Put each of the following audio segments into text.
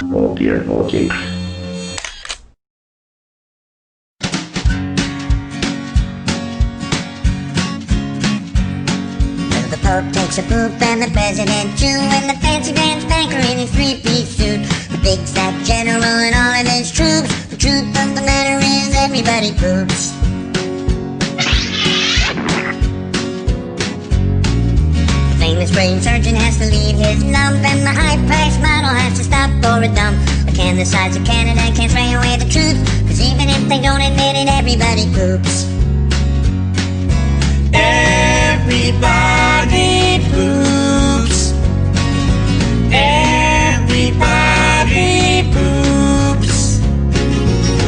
Oh dear, oh dear. The Pope takes a poop and the President too, and the fancy pants banker in his three-piece suit, the big fat general and all of his troops. The truth of the matter is everybody poops. The famous brain surgeon has to leave his lump, and the high-priced model has to stop for a dump. But can the size of Canada can't spray away the truth, 'cause even if they don't admit it, everybody poops. Everybody poops. Everybody poops.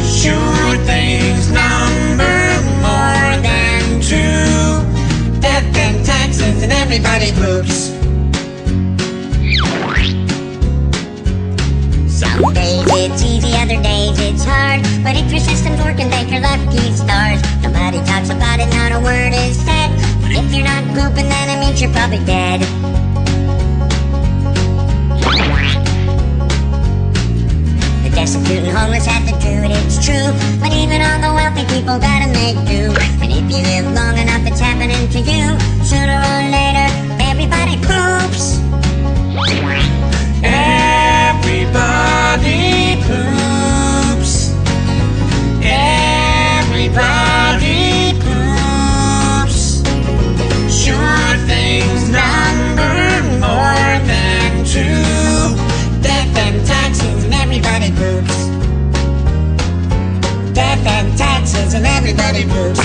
Sure things number more than two. Death and taxes and everybody poops. Some days it's easy, other days it's hard, but if your system's working, thank your lucky stars. Nobody talks about it, not a word is said. But if you're not pooping, then it means you're probably dead. The destitute and homeless have to do it, it's true, but even all the wealthy people gotta make do. And if you live long enough, it's happening to you. Sooner or later, everybody poops. Everybody poops. Everybody poops. Sure things number more than two. Death and taxes and everybody poops. Death and taxes and everybody poops.